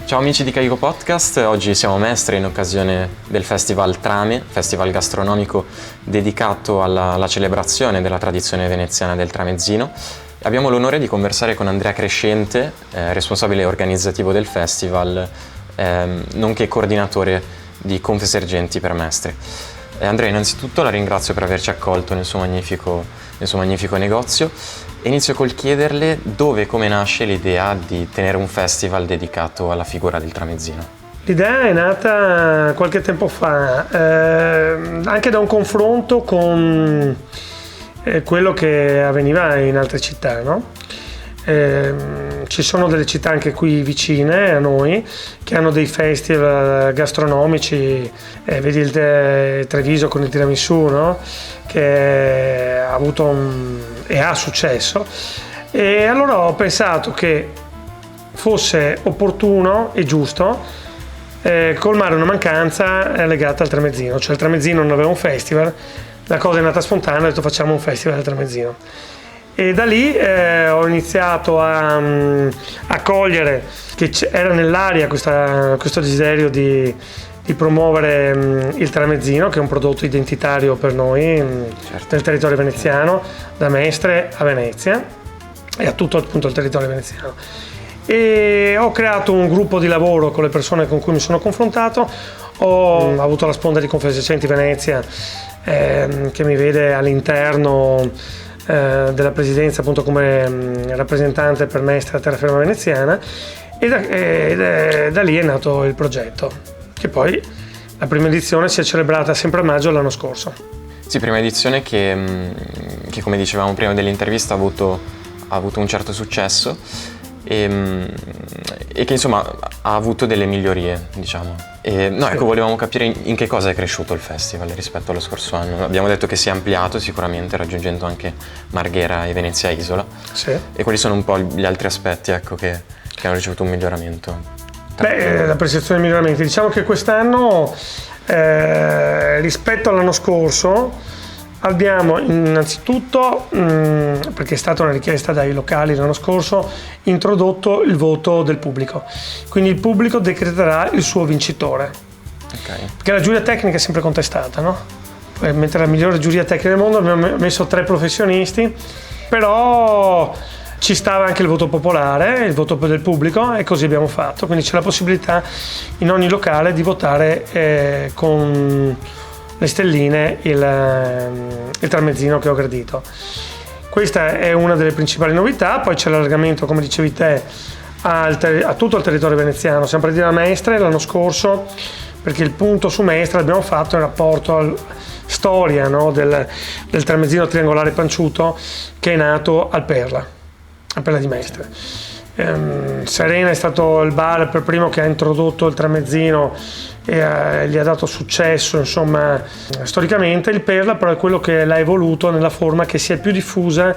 Ciao amici di Caigo Podcast, oggi siamo a Mestre in occasione del Festival Trame, festival gastronomico dedicato alla celebrazione della tradizione veneziana del tramezzino. Abbiamo l'onore di conversare con Andrea Crescente, responsabile organizzativo del festival, nonché coordinatore di Confesergenti per Mestre. Andrea, innanzitutto la ringrazio per averci accolto nel suo magnifico negozio. Inizio col chiederle dove e come nasce l'idea di tenere un festival dedicato alla figura del tramezzino. L'idea è nata qualche tempo fa, anche da un confronto con quello che avveniva in altre città, no? Ci sono delle città anche qui vicine a noi che hanno dei festival gastronomici, vedi il Treviso con il tiramisù, no? Che ha avuto e ha successo, e allora ho pensato che fosse opportuno e giusto colmare una mancanza legata al tramezzino, cioè il tramezzino non aveva un festival, la cosa è nata spontanea, ho detto facciamo un festival del tramezzino. E da lì ho iniziato a cogliere che era nell'aria questo desiderio di promuovere il tramezzino, che è un prodotto identitario per noi, certo, nel territorio veneziano, da Mestre a Venezia e a tutto appunto il territorio veneziano. E ho creato un gruppo di lavoro con le persone con cui mi sono confrontato. Ho avuto la sponda di Confesergenti Venezia, che mi vede all'interno della presidenza appunto come rappresentante per Mestre a terraferma veneziana, e da lì è nato il progetto, che poi la prima edizione si è celebrata sempre a maggio l'anno scorso. Sì, prima edizione che come dicevamo prima dell'intervista ha avuto un certo successo e che insomma ha avuto delle migliorie, diciamo. Ecco, volevamo capire in che cosa è cresciuto il festival rispetto allo scorso anno. Abbiamo detto che si è ampliato sicuramente, raggiungendo anche Marghera e Venezia Isola. Sì. E quali sono un po' gli altri aspetti, ecco, che hanno ricevuto un miglioramento? La percezione dei miglioramenti. Diciamo che quest'anno, rispetto all'anno scorso, abbiamo innanzitutto, perché è stata una richiesta dai locali l'anno scorso, introdotto il voto del pubblico. Quindi il pubblico decreterà il suo vincitore. Okay. Perché la giuria tecnica è sempre contestata, no? Mentre la migliore giuria tecnica del mondo abbiamo messo 3 professionisti, però ci stava anche il voto popolare, il voto del pubblico, e così abbiamo fatto. Quindi c'è la possibilità in ogni locale di votare con le stelline il tramezzino che ho gradito. Questa è una delle principali novità. Poi c'è l'allargamento, come dicevi te, a tutto il territorio veneziano. Siamo partiti da Mestre l'anno scorso, perché il punto su Mestre l'abbiamo fatto in rapporto alla storia, no, del tramezzino triangolare panciuto, che è nato al Perla di Mestre. Serena è stato il bar per primo che ha introdotto il tramezzino e gli ha dato successo, insomma, storicamente. Il Perla però è quello che l'ha evoluto nella forma che sia più diffusa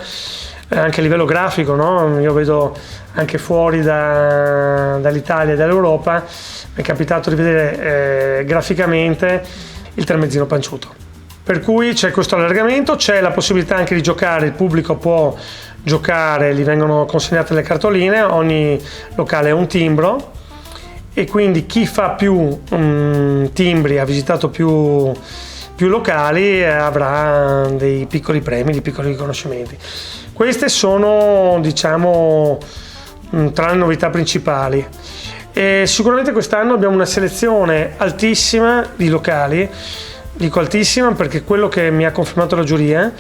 anche a livello grafico, no? Io vedo anche fuori dall'Italia e dall'Europa, mi è capitato di vedere graficamente il tramezzino panciuto. Per cui c'è questo allargamento, c'è la possibilità anche di giocare, il pubblico può giocare, gli vengono consegnate le cartoline, ogni locale ha un timbro, e quindi chi fa più timbri, ha visitato più locali, avrà dei piccoli premi, dei piccoli riconoscimenti. Queste sono, diciamo, tra le novità principali. E sicuramente quest'anno abbiamo una selezione altissima di locali. Dico altissima perché quello che mi ha confermato la giuria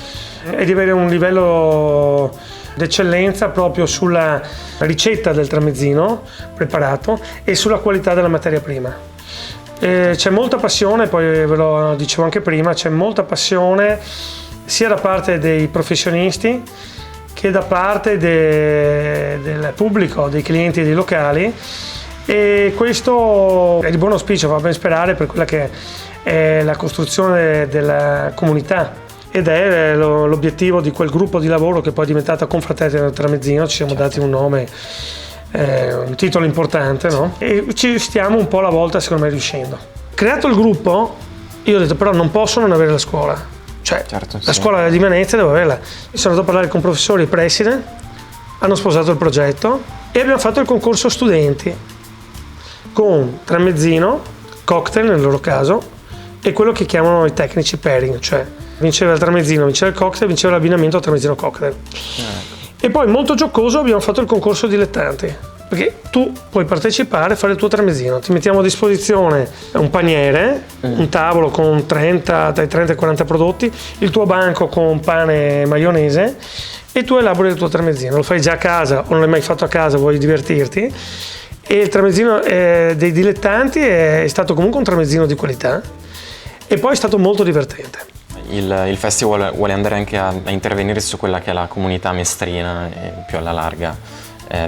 è di avere un livello d'eccellenza proprio sulla ricetta del tramezzino preparato e sulla qualità della materia prima. C'è molta passione, poi ve lo dicevo anche prima, c'è molta passione sia da parte dei professionisti che da parte del pubblico, dei clienti e dei locali, e questo è di buon auspicio, fa ben sperare per quella che è la costruzione della comunità, ed è l'obiettivo di quel gruppo di lavoro che poi è diventata Confraternita del Tramezzino. Ci siamo dati un nome, un titolo importante, no? E ci stiamo un po' alla volta, secondo me, riuscendo. Creato il gruppo, io ho detto però non posso non avere la scuola, cioè certo, la scuola di Venezia devo averla. Mi sono andato a parlare con professori e preside, hanno sposato il progetto e abbiamo fatto il concorso studenti. con tramezzino, cocktail nel loro caso, e quello che chiamano i tecnici pairing, cioè vinceva il tramezzino, vinceva il cocktail, vinceva l'abbinamento tramezzino cocktail. E poi molto giocoso abbiamo fatto il concorso dilettanti, perché tu puoi partecipare e fare il tuo tramezzino, ti mettiamo a disposizione un paniere, un tavolo con dai 30 ai 40 prodotti, il tuo banco con pane e maionese, e tu elabori il tuo tramezzino. Lo fai già a casa o non l'hai mai fatto a casa, vuoi divertirti, e il tramezzino dei dilettanti è stato comunque un tramezzino di qualità, e poi è stato molto divertente. Il festival vuole andare anche a intervenire su quella che è la comunità mestrina e più alla larga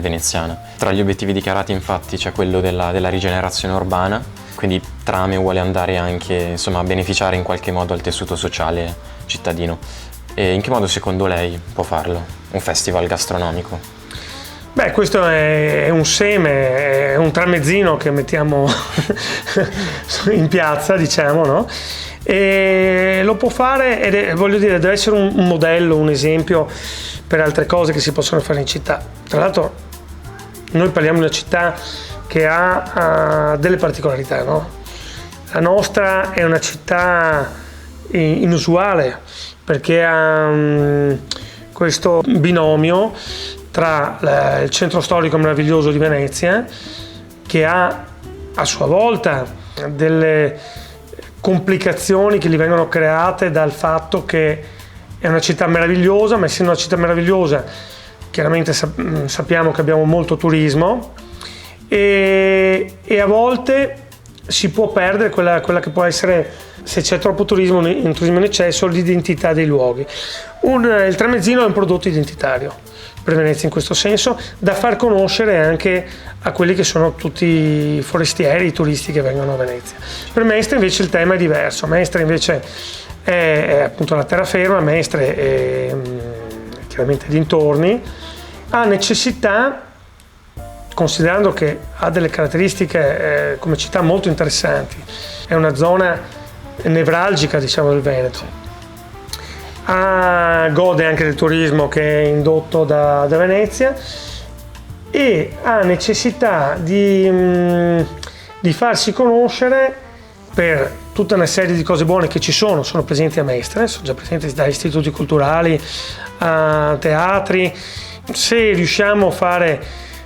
veneziana. Tra gli obiettivi dichiarati infatti c'è quello della rigenerazione urbana, quindi Trame vuole andare anche, insomma, a beneficiare in qualche modo al tessuto sociale cittadino. E in che modo secondo lei può farlo un festival gastronomico? Beh, questo è un seme, è un tramezzino che mettiamo in piazza, diciamo, no? E lo può fare, ed voglio dire, deve essere un modello, un esempio per altre cose che si possono fare in città. Tra l'altro noi parliamo di una città che ha delle particolarità, no? La nostra è una città inusuale, perché ha questo binomio tra il centro storico meraviglioso di Venezia, che ha a sua volta delle complicazioni che gli vengono create dal fatto che è una città meravigliosa, ma essendo una città meravigliosa chiaramente sappiamo che abbiamo molto turismo, e a volte si può perdere quella che può essere, se c'è troppo turismo in eccesso, l'identità dei luoghi. Il tramezzino è un prodotto identitario per Venezia in questo senso, da far conoscere anche a quelli che sono tutti i forestieri, i turisti che vengono a Venezia. Per Mestre invece il tema è diverso. Mestre invece è appunto la terraferma, Mestre è chiaramente dintorni, ha necessità, considerando che ha delle caratteristiche come città molto interessanti, è una zona nevralgica, diciamo, del Veneto. Gode anche del turismo che è indotto da Venezia, e ha necessità di farsi conoscere per tutta una serie di cose buone che sono presenti a Mestre, sono già presenti da istituti culturali a teatri. Se riusciamo a fare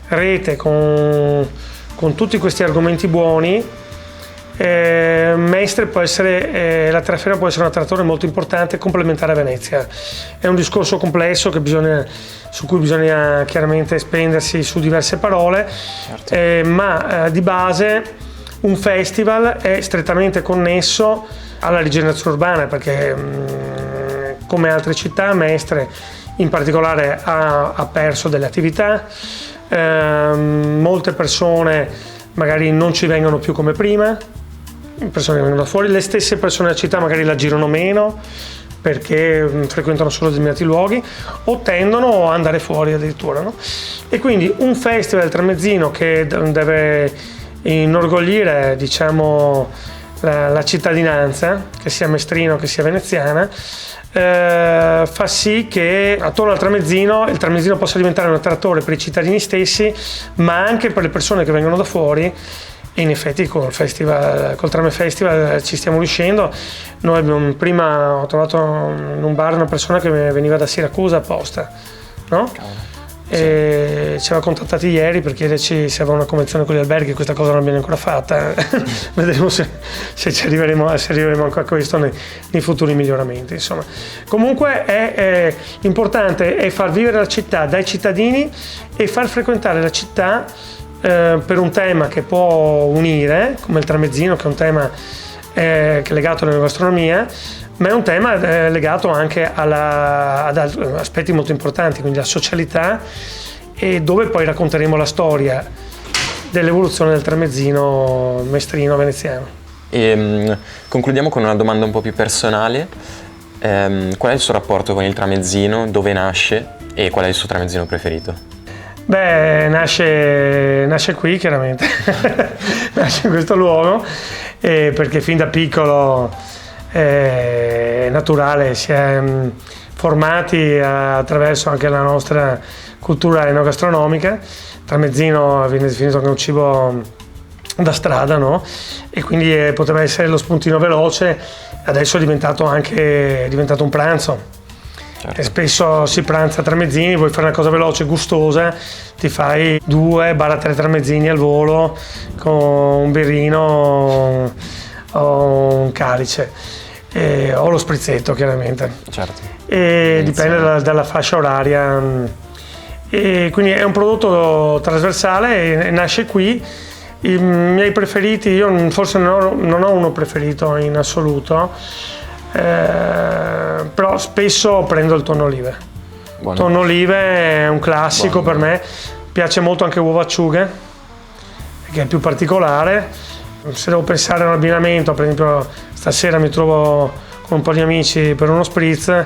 rete con tutti questi argomenti buoni, Mestre può essere, la terraferma può essere un attrattore molto importante, complementare a Venezia. È un discorso complesso su cui bisogna chiaramente spendersi su diverse parole, certo. Ma di base un festival è strettamente connesso alla rigenerazione urbana, perché come altre città, Mestre in particolare ha perso delle attività, molte persone magari non ci vengono più come prima, persone che vengono da fuori, le stesse persone della città magari la girano meno perché frequentano solo determinati luoghi o tendono a andare fuori addirittura, no? E quindi un festival tramezzino che deve inorgoglire, diciamo, la cittadinanza, che sia mestrina o che sia veneziana, fa sì che attorno al tramezzino il tramezzino possa diventare un attrattore per i cittadini stessi, ma anche per le persone che vengono da fuori. E in effetti col Trame Festival ci stiamo riuscendo. Noi prima ho trovato in un bar una persona che veniva da Siracusa apposta, no? E ci aveva contattati ieri per chiederci se aveva una convenzione con gli alberghi. Questa cosa non l'abbiamo ancora fatta. Vedremo se ci arriveremo anche a questo nei futuri miglioramenti, insomma. Comunque è importante è far vivere la città dai cittadini e far frequentare la città per un tema che può unire, come il tramezzino, che è un tema che è legato alla gastronomia, ma è un tema legato anche ad aspetti molto importanti, quindi la socialità, e dove poi racconteremo la storia dell'evoluzione del tramezzino mestrino veneziano. E concludiamo con una domanda un po' più personale. Qual è il suo rapporto con il tramezzino? Dove nasce? E qual è il suo tramezzino preferito? Beh, nasce qui chiaramente, nasce in questo luogo, perché fin da piccolo è naturale, si è formati attraverso anche la nostra cultura enogastronomica. Tramezzino viene definito come un cibo da strada, no? E quindi poteva essere lo spuntino veloce, adesso è diventato un pranzo. Certo. E spesso si pranza a tramezzini, vuoi fare una cosa veloce, gustosa, ti fai 2-3 tramezzini al volo con un birrino o un calice, o lo sprizzetto chiaramente. Certo. E dipende dalla fascia oraria. E quindi è un prodotto trasversale e nasce qui. I miei preferiti, io forse non ho uno preferito in assoluto, però spesso prendo il tonno olive. Buono. Tonno olive è un classico. Buono. Per me piace molto anche uovo acciughe, che è più particolare. Se devo pensare a un abbinamento, per esempio stasera mi trovo con un po' di amici per uno spritz,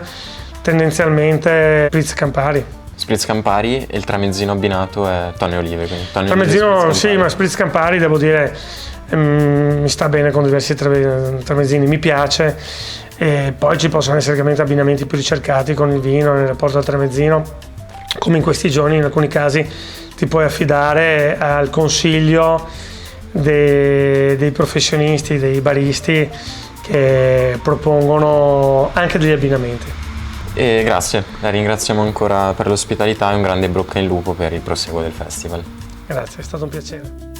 tendenzialmente spritz Campari. Spritz Campari e il tramezzino abbinato è tonno e olive. Tramezzino sì, ma spritz Campari devo dire mi sta bene con diversi tramezzini, mi piace. E poi ci possono essere chiaramente abbinamenti più ricercati con il vino nel rapporto al tramezzino, come in questi giorni in alcuni casi ti puoi affidare al consiglio dei professionisti, dei baristi che propongono anche degli abbinamenti. E grazie, la ringraziamo ancora per l'ospitalità e un grande bocca in lupo per il proseguo del festival. Grazie, è stato un piacere.